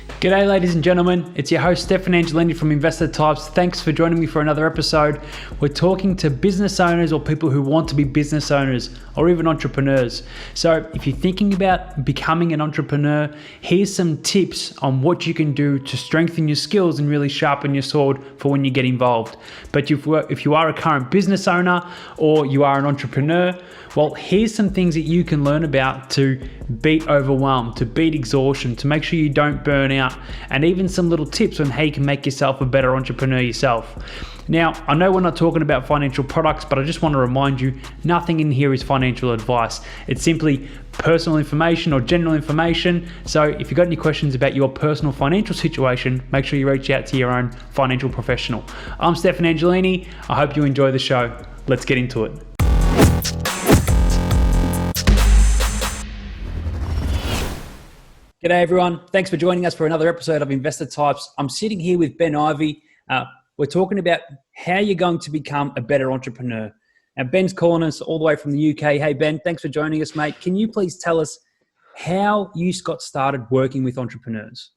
G'day ladies and gentlemen, it's your host Stefan Angelini from Investor Types. Thanks for joining me for another episode. We're talking to business owners or people who want to be business owners or even entrepreneurs. So if you're thinking about becoming an entrepreneur, here's some tips on what you can do to strengthen your skills and really sharpen your sword for when you get involved. But if you are a current business owner or you are an entrepreneur, well, here's some things that you can learn about to beat overwhelm, to beat exhaustion, to make sure you don't burn out, and even some little tips on how you can make yourself a better entrepreneur yourself. Now, I know we're not talking about financial products, but I just want to remind you, nothing in here is financial advice. It's simply personal information or general information. So if you've got any questions about your personal financial situation, make sure you reach out to your own financial professional. I'm Stefan Angelini. I hope you enjoy the show. Let's get into it. G'day everyone. Thanks for joining us for another episode of Investor Types. I'm sitting here with Ben Ivey. We're talking about how you're going to become a better entrepreneur. Now, Ben's calling us all the way from the UK. Hey, Ben, thanks for joining us, mate. Can you please tell us how you got started working with entrepreneurs?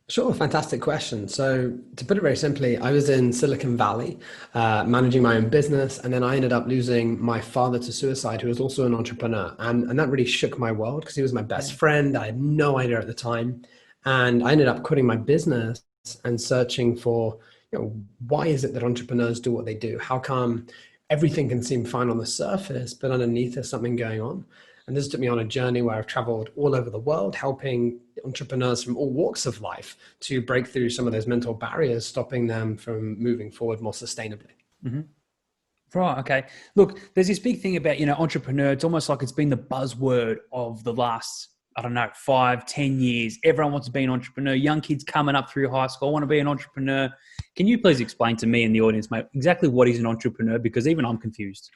Sure, fantastic question. So to put it very simply, I was in Silicon Valley managing my own business, and then I ended up losing my father to suicide, who was also an entrepreneur. And that really shook my world because he was my best friend. I had no idea at the time. And I ended up quitting my business and searching for, why is it that entrepreneurs do what they do? How come everything can seem fine on the surface, but underneath there's something going on? And this took me on a journey where I've traveled all over the world, helping entrepreneurs from all walks of life to break through some of those mental barriers, stopping them from moving forward more sustainably. Mm-hmm. Right. Okay. Look, there's this big thing about, entrepreneur. It's almost like it's been the buzzword of the last, 5-10 years. Everyone wants to be an entrepreneur. Young kids coming up through high school want to be an entrepreneur. Can you please explain to me and the audience, mate, exactly what is an entrepreneur? Because even I'm confused.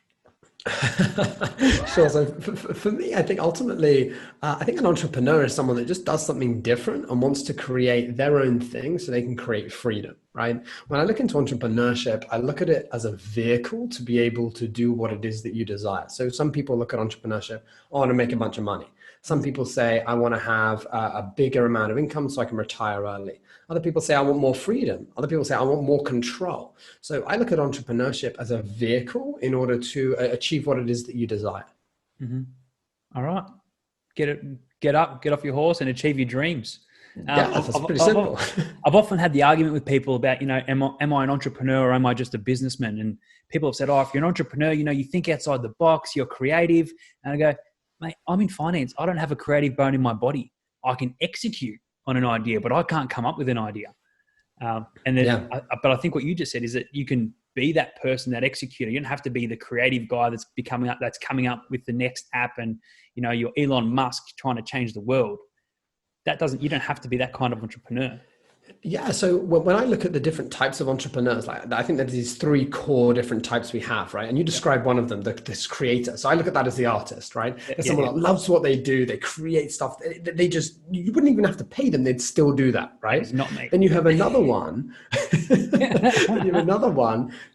Sure. So for me, I think ultimately, I think an entrepreneur is someone that just does something different and wants to create their own thing so they can create freedom, right? When I look into entrepreneurship, I look at it as a vehicle to be able to do what it is that you desire. So some people look at entrepreneurship, I want to make a bunch of money. Some people say, I want to have a bigger amount of income so I can retire early. Other people say, I want more freedom. Other people say, I want more control. So I look at entrepreneurship as a vehicle in order to achieve what it is that you desire. Mm-hmm. All right. Get up, get off your horse and achieve your dreams. That's pretty simple. I've often had the argument with people about, am I an entrepreneur or am I just a businessman? And people have said, if you're an entrepreneur, you think outside the box, you're creative. And I go, mate, I'm in finance. I don't have a creative bone in my body. I can execute on an idea, but I can't come up with an idea. But I think what you just said is that you can be that person, that executor. You don't have to be the creative guy that's coming up with the next app and, you're Elon Musk trying to change the world. You don't have to be that kind of entrepreneur. Yeah. So when I look at the different types of entrepreneurs, I think there's these three core different types we have, right? And you describe one of them, this creator. So I look at that as the artist, right? There's someone that loves what they do. They create stuff. You wouldn't even have to pay them. They'd still do that, right? It's not me. Then you have another one.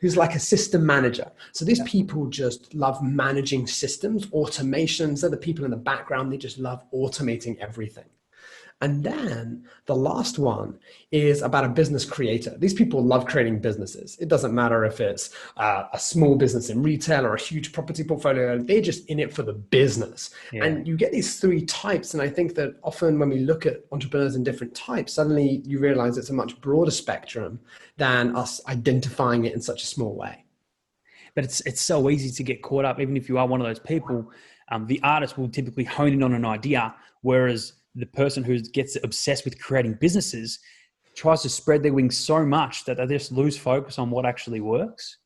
Who's like a system manager. So these people just love managing systems, automations. They're the people in the background. They just love automating everything. And then the last one is about a business creator. These people love creating businesses. It doesn't matter if it's a small business in retail or a huge property portfolio. They're just in it for the business. Yeah. And you get these three types. And I think that often when we look at entrepreneurs in different types, suddenly you realize it's a much broader spectrum than us identifying it in such a small way. But it's so easy to get caught up. Even if you are one of those people, the artist will typically hone in on an idea, whereas the person who gets obsessed with creating businesses tries to spread their wings so much that they just lose focus on what actually works.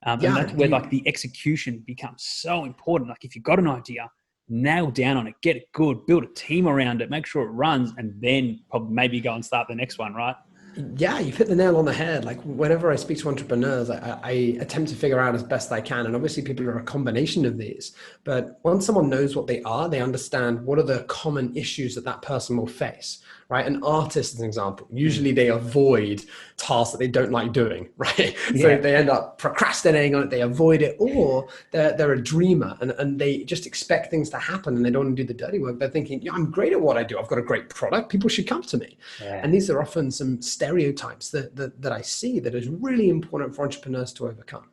And that's where the execution becomes so important. Like if you've got an idea, nail down on it, get it good, build a team around it, make sure it runs, and then probably maybe go and start the next one, right? Yeah, you've hit the nail on the head. Like whenever I speak to entrepreneurs, I attempt to figure out as best I can. And obviously people are a combination of these, but once someone knows what they are, they understand what are the common issues that that person will face, right? An artist, as an example, usually they avoid tasks that they don't like doing, right? So Yeah. they end up procrastinating on it, they avoid it, or they're a dreamer and they just expect things to happen and they don't want to do the dirty work. They're thinking, yeah, I'm great at what I do. I've got a great product. People should come to me. Yeah. And these are often some stereotypes that I see that is really important for entrepreneurs to overcome.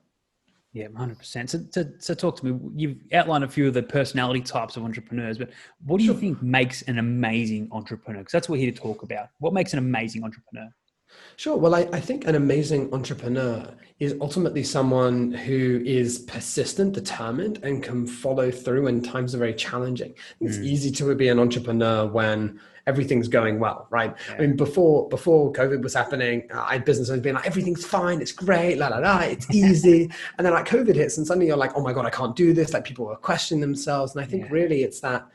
Yeah, 100%. So talk to me. You've outlined a few of the personality types of entrepreneurs, but what do you Sure. think makes an amazing entrepreneur? Because that's what we're here to talk about. What makes an amazing entrepreneur? Sure. Well, I think an amazing entrepreneur is ultimately someone who is persistent, determined, and can follow through when times are very challenging. I think it's easy to be an entrepreneur when everything's going well, right? Yeah. I mean, before COVID was happening, I had business owners being like, everything's fine, it's great, la la la, it's easy. And then like COVID hits, and suddenly you're like, oh my God, I can't do this. Like people are questioning themselves. And I think really it's that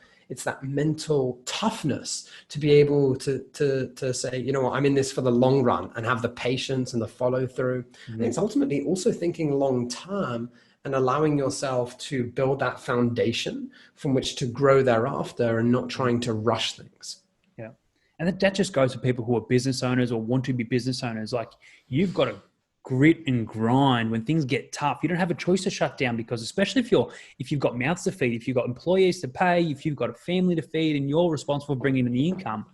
mental toughness to be able to say, you know what, I'm in this for the long run and have the patience and the follow through. I think it's ultimately also thinking long term and allowing yourself to build that foundation from which to grow thereafter and not trying to rush things. Yeah. And that just goes for people who are business owners or want to be business owners. Like you've got to grit and grind when things get tough. You don't have a choice to shut down because especially if you've got mouths to feed, if you've got employees to pay, if you've got a family to feed and you're responsible for bringing in the income,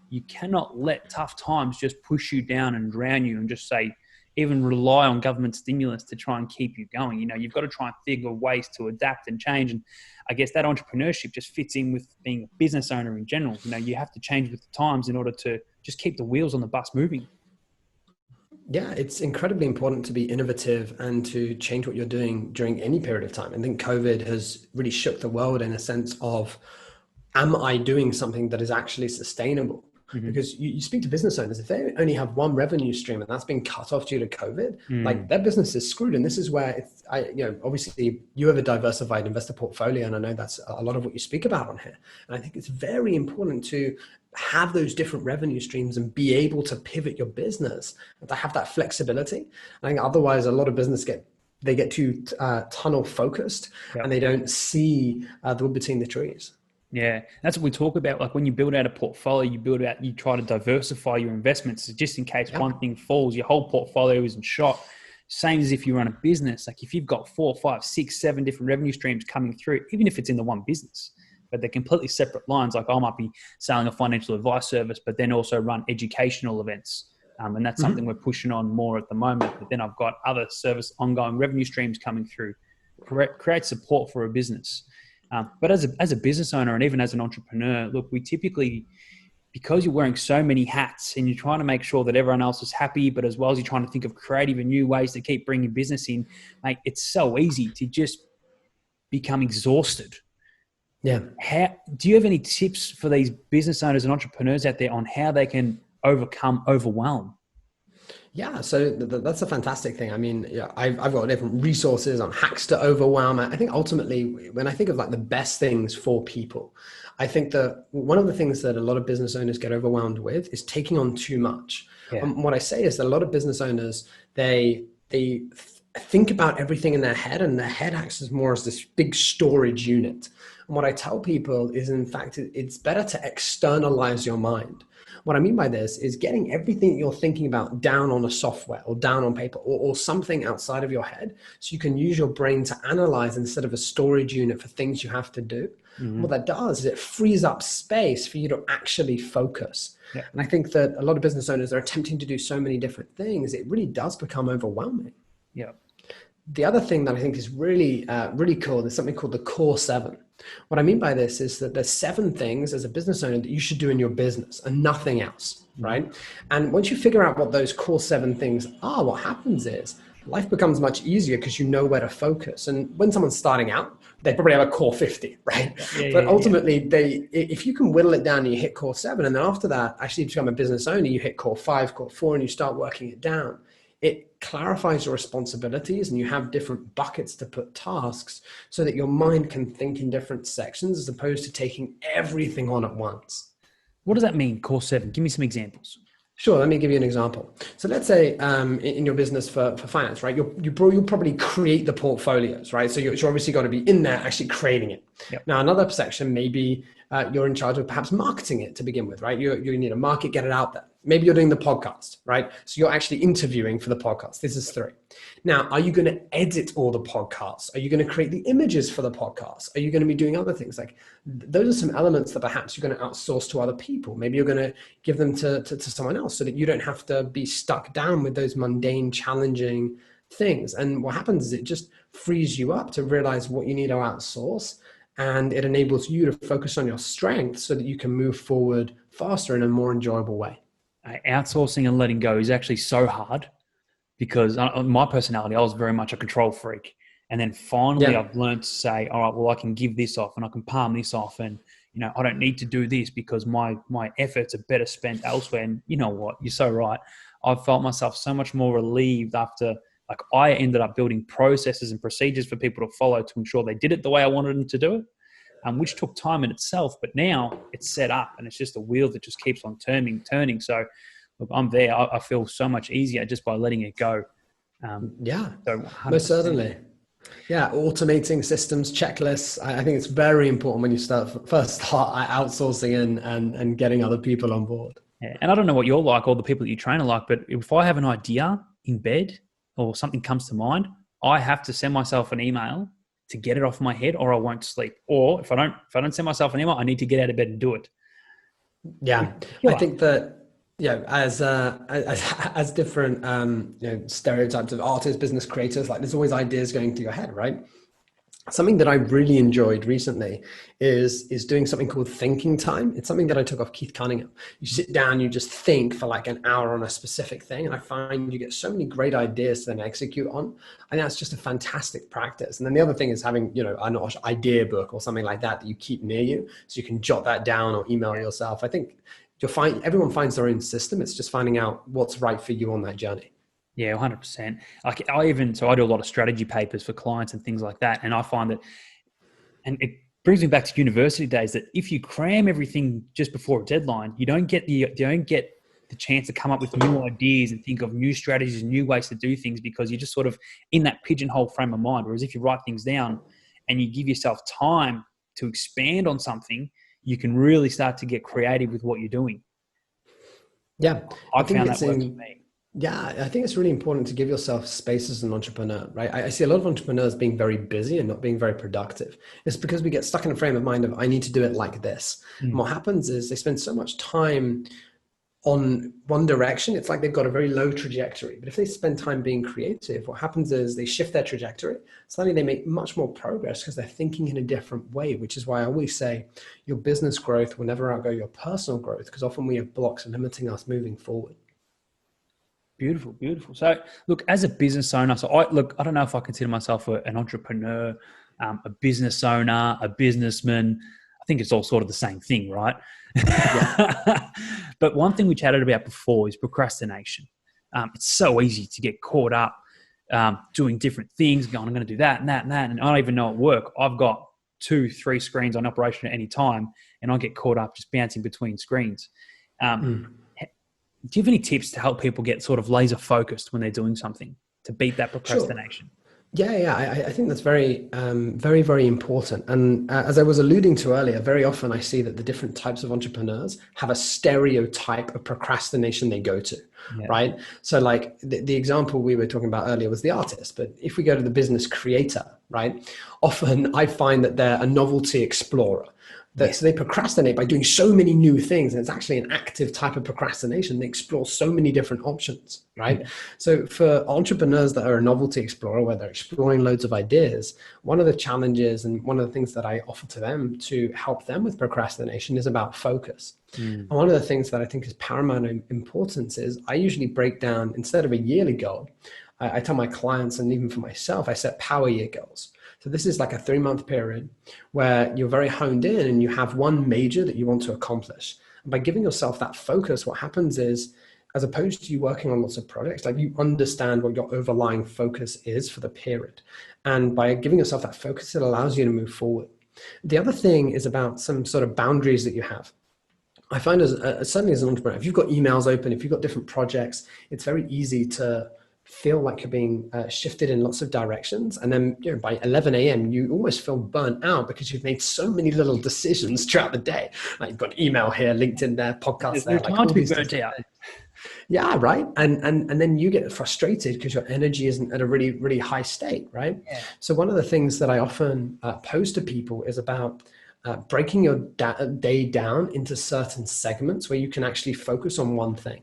you cannot let tough times just push you down and drown you and just say, even rely on government stimulus to try and keep you going. You know, you've got to try and think of ways to adapt and change. And I guess that entrepreneurship just fits in with being a business owner in general. You know, you have to change with the times in order to just keep the wheels on the bus moving. Yeah, it's incredibly important to be innovative and to change what you're doing during any period of time. I think COVID has really shook the world in a sense of, am I doing something that is actually sustainable? Because you speak to business owners, if they only have one revenue stream and that's been cut off due to COVID, like their business is screwed. And this is where obviously you have a diversified investor portfolio. And I know that's a lot of what you speak about on here. And I think it's very important to have those different revenue streams and be able to pivot your business and to have that flexibility. I think otherwise a lot of business get too tunnel focused and they don't see the wood between the trees. Yeah, that's what we talk about. Like when you build out a portfolio, you try to diversify your investments just in case one thing falls, your whole portfolio isn't shot. Same as if you run a business. Like if you've got 4, 5, 6, 7 different revenue streams coming through, even if it's in the one business, but they're completely separate lines. Like I might be selling a financial advice service, but then also run educational events. And that's something we're pushing on more at the moment. But then I've got other service ongoing revenue streams coming through. Create support for a business. But as a business owner and even as an entrepreneur, look, we typically, because you're wearing so many hats and you're trying to make sure that everyone else is happy, but as well as you're trying to think of creative and new ways to keep bringing business in, mate, it's so easy to just become exhausted. Yeah. Do you have any tips for these business owners and entrepreneurs out there on how they can overcome overwhelm? Yeah, so that's a fantastic thing. I mean, yeah, I've got different resources on hacks to overwhelm. I think ultimately, when I think of like the best things for people, I think that one of the things that a lot of business owners get overwhelmed with is taking on too much. Yeah. What I say is that a lot of business owners, they think about everything in their head, and their head acts as more as this big storage unit. And what I tell people is, in fact, it's better to externalize your mind. What I mean by this is getting everything you're thinking about down on a software or down on paper or something outside of your head, so you can use your brain to analyze instead of a storage unit for things you have to do. What that does is it frees up space for you to actually focus. Yeah. And I think that a lot of business owners are attempting to do so many different things. It really does become overwhelming. Yeah. The other thing that I think is really, really cool is something called the core 7. What I mean by this is that there's 7 things as a business owner that you should do in your business and nothing else, right? And once you figure out what those core 7 things are, what happens is life becomes much easier because you know where to focus. And when someone's starting out, they probably have a core 50, right? But ultimately, if you can whittle it down and you hit core 7, and then after that, actually become a business owner, you hit core 5, core 4, and you start working it down. It clarifies your responsibilities and you have different buckets to put tasks so that your mind can think in different sections as opposed to taking everything on at once. What does that mean, core 7? Give me some examples. Sure, let me give you an example. So let's say in your business for finance, right? You'll probably create the portfolios, right? So you're obviously got to be in there actually creating it. Yep. Now, another section, maybe you're in charge of perhaps marketing it to begin with, right? You need to market, get it out there. Maybe you're doing the podcast, right? So you're actually interviewing for the podcast. This is 3. Now, are you going to edit all the podcasts? Are you going to create the images for the podcast? Are you going to be doing other things? Like those are some elements that perhaps you're going to outsource to other people. Maybe you're going to give them to someone else so that you don't have to be stuck down with those mundane, challenging things. And what happens is it just frees you up to realize what you need to outsource. And it enables you to focus on your strengths so that you can move forward faster in a more enjoyable way. Outsourcing and letting go is actually so hard because my personality, I was very much a control freak. And then finally I've learned to say, all right, well, I can give this off and I can palm this off, and, you know, I don't need to do this because my efforts are better spent elsewhere. And you know what? You're so right. I felt myself so much more relieved after, like, I ended up building processes and procedures for people to follow to ensure they did it the way I wanted them to do it. Which took time in itself, but now it's set up and it's just a wheel that just keeps on turning. So look, I'm there. I feel so much easier just by letting it go. So most certainly. Yeah, automating systems, checklists. I think it's very important when you first start outsourcing and getting other people on board. Yeah. And I don't know what you're like or the people that you train are like, but if I have an idea in bed or something comes to mind, I have to send myself an email to get it off my head, or I won't sleep. Or if I don't send myself an email, I need to get out of bed and do it. Yeah, I think that as different stereotypes of artists, business creators, like there's always ideas going through your head, right? Something that I really enjoyed recently is doing something called thinking time. It's something that I took off Keith Cunningham. You sit down, you just think for like an hour on a specific thing. And I find you get so many great ideas to then execute on. I think that's just a fantastic practice. And then the other thing is having, an idea book or something like that you keep near you so you can jot that down or email yourself. I think you'll find everyone finds their own system. It's just finding out what's right for you on that journey. Yeah, 100%. Like I do a lot of strategy papers for clients and things like that. And I find that, and it brings me back to university days, that if you cram everything just before a deadline, you don't get the chance to come up with new ideas and think of new strategies and new ways to do things, because you're just sort of in that pigeonhole frame of mind. Whereas if you write things down and you give yourself time to expand on something, you can really start to get creative with what you're doing. Yeah, I found that works for me. Yeah, I think it's really important to give yourself space as an entrepreneur, right? I see a lot of entrepreneurs being very busy and not being very productive. It's because we get stuck in a frame of mind of, I need to do it like this. And what happens is they spend so much time on one direction. It's like they've got a very low trajectory. But if they spend time being creative, what happens is they shift their trajectory. Suddenly they make much more progress because they're thinking in a different way, which is why I always say your business growth will never outgo your personal growth, because often we have blocks limiting us moving forward. Beautiful, beautiful. So look, as a business owner, I don't know if I consider myself an entrepreneur, a business owner, a businessman. I think it's all sort of the same thing, right? Yeah. But one thing we chatted about before is procrastination. It's so easy to get caught up doing different things, going, I'm going to do that and that and that, and I don't even know at work. I've got 2-3 screens on operation at any time, and I get caught up just bouncing between screens. Do you have any tips to help people get sort of laser focused when they're doing something to beat that procrastination? Sure. Yeah. I think that's very, very important. And as I was alluding to earlier, very often I see that the different types of entrepreneurs have a stereotype of procrastination they go to, right? So like the example we were talking about earlier was the artist, but if we go to the business creator, right? Often I find that they're a novelty explorer. So they procrastinate by doing so many new things. And it's actually an active type of procrastination. They explore so many different options, right? So for entrepreneurs that are a novelty explorer, where they're exploring loads of ideas, one of the challenges and one of the things that I offer to them to help them with procrastination is about focus. And one of the things that I think is paramount importance is I usually break down, instead of a yearly goal, I tell my clients, and even for myself, I set power year goals. So this is like a 3-month period where you're very honed in and you have one major that you want to accomplish. And by giving yourself that focus, what happens is, as opposed to you working on lots of projects, like you understand what your overlying focus is for the period. And by giving yourself that focus, it allows you to move forward. The other thing is about some sort of boundaries that you have. I find certainly as an entrepreneur, if you've got emails open, if you've got different projects, it's very easy to feel like you're being shifted in lots of directions. And then by 11 a.m., you almost feel burnt out because you've made so many little decisions throughout the day. Like you've got email here, LinkedIn there, podcast There's no there, like time all to be these burnt different out. things. Yeah, right. And then you get frustrated because your energy isn't at a really, really high state, right? Yeah. So one of the things that I often pose to people is about breaking your day down into certain segments where you can actually focus on one thing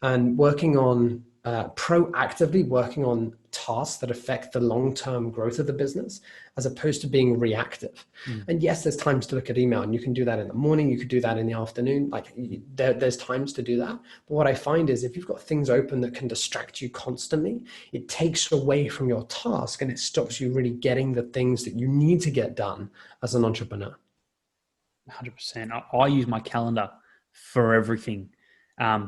and working on proactively working on tasks that affect the long-term growth of the business as opposed to being reactive. And yes, there's times to look at email, and you can do that in the morning, you could do that in the afternoon, like there's times to do that. But what I find is if you've got things open that can distract you constantly, it takes away from your task and it stops you really getting the things that you need to get done as an entrepreneur. 100%. I use my calendar for everything.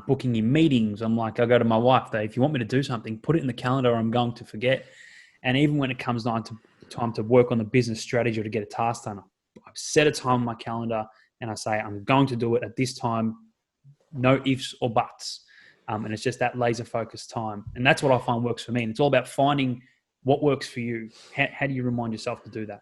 Booking in meetings. I'm like, I go to my wife, if you want me to do something, put it in the calendar or I'm going to forget. And even when it comes down to time to work on the business strategy or to get a task done, I've set a time on my calendar and I say, I'm going to do it at this time, no ifs or buts. And it's just that laser focused time. And that's what I find works for me. And it's all about finding what works for you. How do you remind yourself to do that?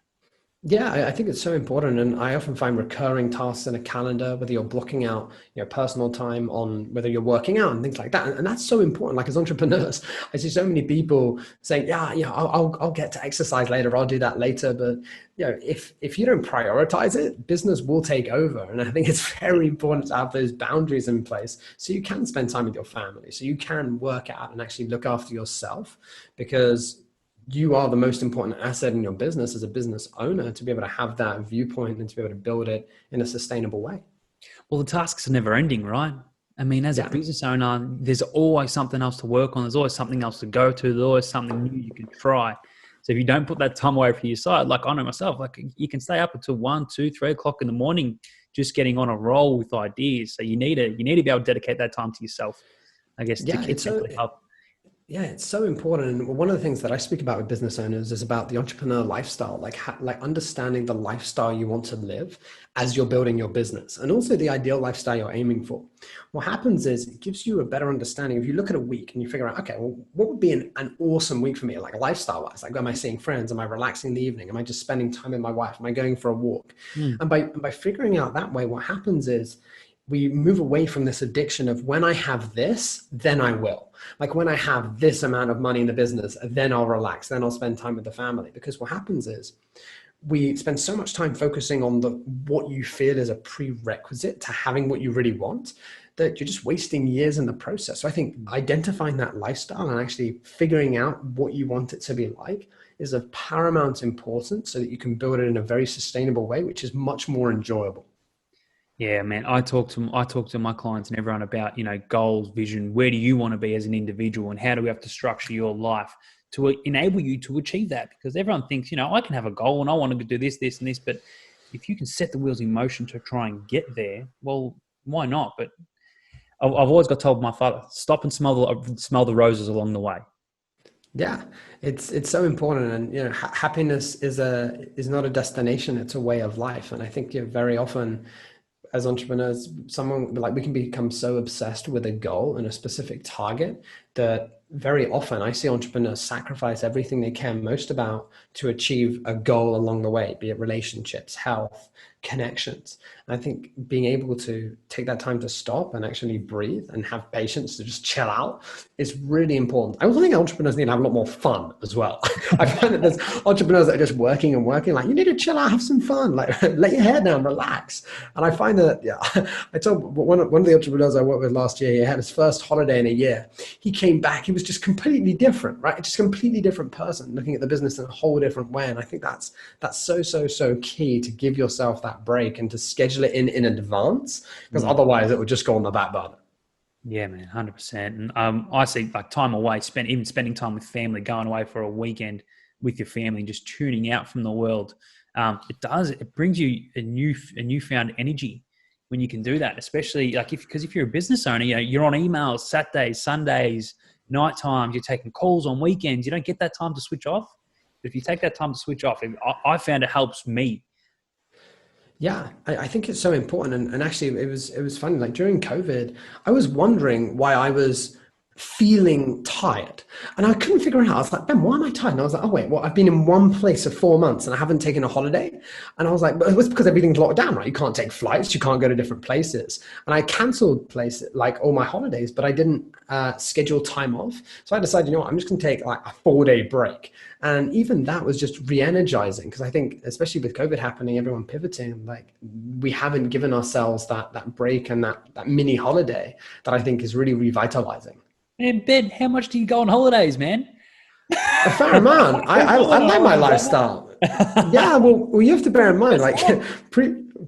Yeah, I think it's so important. And I often find recurring tasks in a calendar, whether you're blocking out personal time on whether you're working out and things like that. And that's so important. Like as entrepreneurs, I see so many people saying, yeah, I'll get to exercise later. I'll do that later. But if you don't prioritize it, business will take over. And I think it's very important to have those boundaries in place so you can spend time with your family, so you can work out and actually look after yourself, because you are the most important asset in your business as a business owner to be able to have that viewpoint and to be able to build it in a sustainable way. Well, the tasks are never ending, right? I mean, as a Yeah. business owner, there's always something else to work on. There's always something else to go to. There's always something new you can try. So if you don't put that time away for your side, like I know myself, like you can stay up until 1, 2, 3 o'clock in the morning, just getting on a roll with ideas. So you need to be able to dedicate that time to yourself, I guess, to Yeah, keep mentally up. Yeah, it's so important. And one of the things that I speak about with business owners is about the entrepreneur lifestyle, like understanding the lifestyle you want to live as you're building your business, and also the ideal lifestyle you're aiming for. What happens is it gives you a better understanding. If you look at a week and you figure out, okay, well, what would be an awesome week for me, like lifestyle wise? Like, am I seeing friends? Am I relaxing in the evening? Am I just spending time with my wife? Am I going for a walk? Mm. And by figuring out that way, what happens is we move away from this addiction of when I have this, then I will. Like when I have this amount of money in the business, then I'll relax, then I'll spend time with the family. Because what happens is we spend so much time focusing on what you feel is a prerequisite to having what you really want, that you're just wasting years in the process. So I think identifying that lifestyle and actually figuring out what you want it to be like is of paramount importance so that you can build it in a very sustainable way, which is much more enjoyable. Yeah, man. I talk to my clients and everyone about, goals, vision. Where do you want to be as an individual, and how do we have to structure your life to enable you to achieve that? Because everyone thinks, I can have a goal and I want to do this, this, and this. But if you can set the wheels in motion to try and get there, well, why not? But I've always got told by my father, stop and smell the roses along the way. Yeah, it's so important, and happiness is not a destination; it's a way of life. And I think very often as entrepreneurs, we can become so obsessed with a goal and a specific target that very often I see entrepreneurs sacrifice everything they care most about to achieve a goal along the way, be it relationships, health, connections. And I think being able to take that time to stop and actually breathe and have patience to just chill out is really important. I also think entrepreneurs need to have a lot more fun as well. I find that there's entrepreneurs that are just working and working, like you need to chill out, have some fun, like let your hair down, relax. And I find that, I told one of the entrepreneurs I worked with last year, he had his first holiday in a year. He came back, he was just completely different, right? Just a completely different person, looking at the business in a whole different way. And I think that's so key, to give yourself that break and to schedule it in advance, because otherwise it will just go on the back burner. Yeah, man, 100%. And I see like time away, even spending time with family, going away for a weekend with your family, just tuning out from the world. It brings you a newfound energy when you can do that, especially like because if you're a business owner, you're on emails Saturdays, Sundays, night times, you're taking calls on weekends. You don't get that time to switch off. But if you take that time to switch off, I found it helps me. Yeah, I think it's so important. And actually it was funny. Like during COVID, I was wondering why I was feeling tired. And I couldn't figure it out. I was like, Ben, why am I tired? And I was like, oh wait, well, I've been in one place for 4 months and I haven't taken a holiday. And I was like, but it was because everything's locked down, right? You can't take flights, you can't go to different places. And I cancelled places like all my holidays, but I didn't schedule time off. So I decided, you know what, I'm just gonna take like a 4 day break. And even that was just re-energizing because I think, especially with COVID happening, everyone pivoting, like we haven't given ourselves that break and that mini holiday that I think is really revitalizing. Man, Ben, how much do you go on holidays, man? A fair amount. I like my lifestyle. Yeah, well, you have to bear in mind, like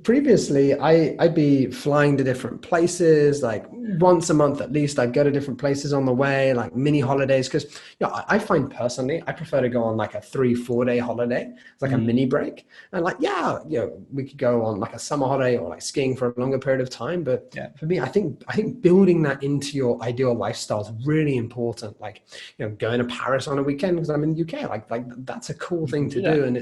previously, I'd be flying to different places, like once a month at least. I'd go to different places on the way, like mini holidays. Because I find personally, I prefer to go on like a 3-4 day holiday. It's like a mini break, and like we could go on like a summer holiday or like skiing for a longer period of time. But Yeah. for me, I think building that into your ideal lifestyle is really important. Like going to Paris on a weekend because I'm in the UK, like that's a cool You thing can to do that. do, and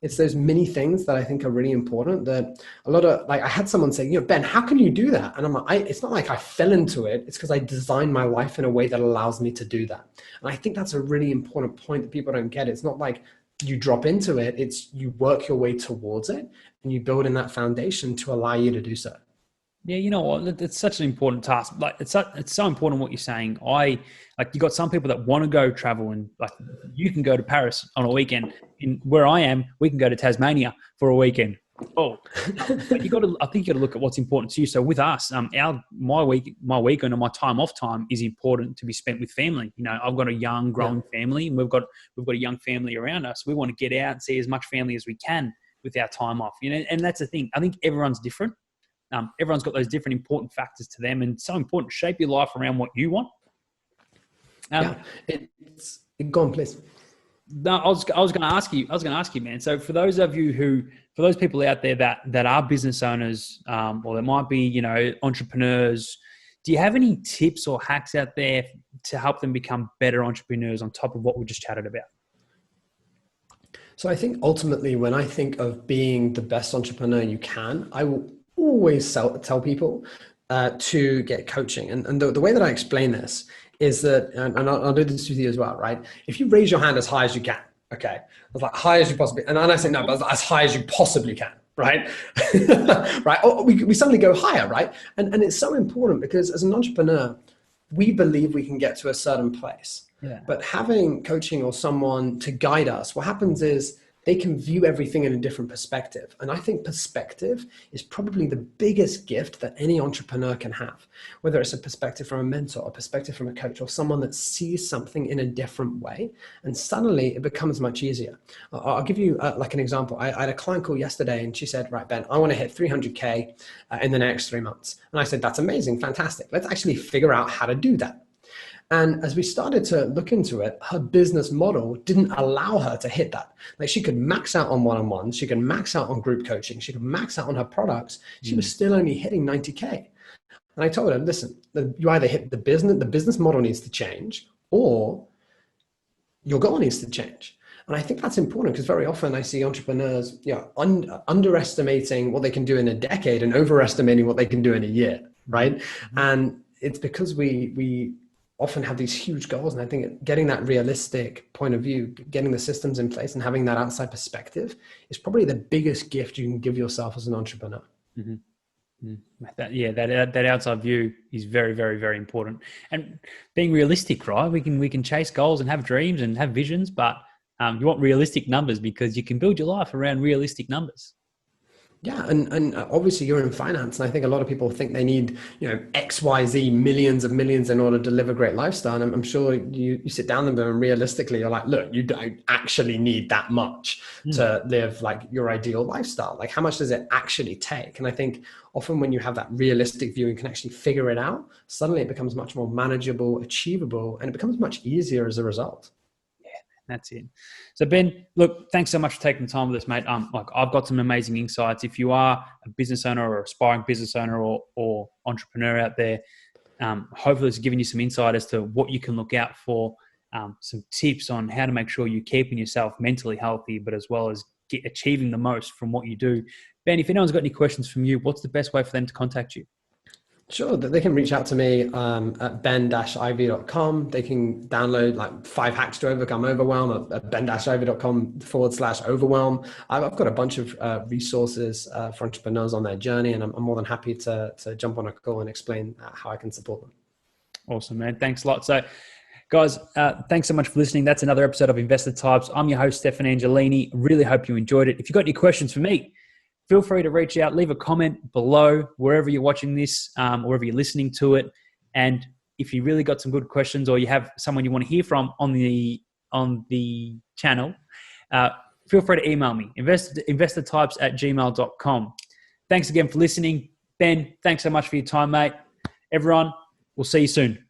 it's those mini things that I think are really important that a lot of like I had someone say, Ben, how can you do that? And I'm like, it's not like I fell into it. It's because I designed my life in a way that allows me to do that. And I think that's a really important point that people don't get. It's not like you drop into it. It's you work your way towards it and you build in that foundation to allow you to do so. Yeah, you know what? It's such an important task. Like it's so important what you're saying. You got some people that want to go travel and like you can go to Paris on a weekend. In where I am, we can go to Tasmania for a weekend. Oh, but I think you got to look at what's important to you. So with us, my weekend and my time off time is important to be spent with family. I've got a young, Yeah. growing family, and we've got a young family around us. We want to get out and see as much family as we can with our time off. And that's the thing. I think everyone's different. Everyone's got those different important factors to them, and it's so important to shape your life around what you want. Um, Yeah. Go on, please. no, I was going to ask you. I was going to ask you, man. So for those people out there that are business owners, or that might be, entrepreneurs, do you have any tips or hacks out there to help them become better entrepreneurs on top of what we just chatted about? So I think ultimately, when I think of being the best entrepreneur you can, I will always tell people to get coaching. And the way that I explain this is that, and I'll do this with you as well, right? If you raise your hand as high as you can, okay, as like high as you possibly, and I say no, but as high as you possibly can, right? Right? Or we suddenly go higher, right? And it's so important because as an entrepreneur, we believe we can get to a certain place. Yeah. But having coaching or someone to guide us, what happens is they can view everything in a different perspective. And I think perspective is probably the biggest gift that any entrepreneur can have, whether it's a perspective from a mentor, a perspective from a coach, or someone that sees something in a different way. And suddenly it becomes much easier. I'll give you like an example. I had a client call yesterday and she said, right, Ben, I want to hit 300K in the next 3 months. And I said, that's amazing, fantastic. Let's actually figure out how to do that. And as we started to look into it, her business model didn't allow her to hit that. Like she could max out on one-on-ones, she could max out on group coaching, she could max out on her products. She was still only hitting 90K. And I told her, listen, you either hit the business model needs to change, or your goal needs to change. And I think that's important because very often I see entrepreneurs, underestimating what they can do in a decade and overestimating what they can do in a year, right? Mm-hmm. And it's because we often have these huge goals. And I think getting that realistic point of view, getting the systems in place and having that outside perspective is probably the biggest gift you can give yourself as an entrepreneur. Mm-hmm. That outside view is very, very, very important. And being realistic, right? We can chase goals and have dreams and have visions, but you want realistic numbers because you can build your life around realistic numbers. Yeah, and obviously you're in finance, and I think a lot of people think they need X, Y, Z millions of millions in order to live a great lifestyle. And I'm sure you sit down with them and realistically you're like, look, you don't actually need that much to live like your ideal lifestyle. Like how much does it actually take? And I think often when you have that realistic view and can actually figure it out, suddenly it becomes much more manageable, achievable, and it becomes much easier as a result. That's it. So Ben, look, thanks so much for taking the time with us, mate. I've got some amazing insights. If you are a business owner or aspiring business owner or entrepreneur out there, hopefully it's giving you some insight as to what you can look out for, some tips on how to make sure you're keeping yourself mentally healthy, but as well as achieving the most from what you do. Ben, if anyone's got any questions from you, what's the best way for them to contact you? Sure, they can reach out to me at ben-ivey.com. They can download like 5 hacks to overcome overwhelm at ben-ivey.com/overwhelm. I've got a bunch of resources for entrepreneurs on their journey, and I'm more than happy to jump on a call and explain how I can support them. Awesome, man. Thanks a lot. So, guys, thanks so much for listening. That's another episode of Investor Types. I'm your host, Stefan Angelini. Really hope you enjoyed it. If you've got any questions for me, feel free to reach out, leave a comment below wherever you're watching this, wherever you're listening to it. And if you really got some good questions, or you have someone you want to hear from on the channel, feel free to email me, investortypes@gmail.com. Thanks again for listening. Ben, thanks so much for your time, mate. Everyone, we'll see you soon.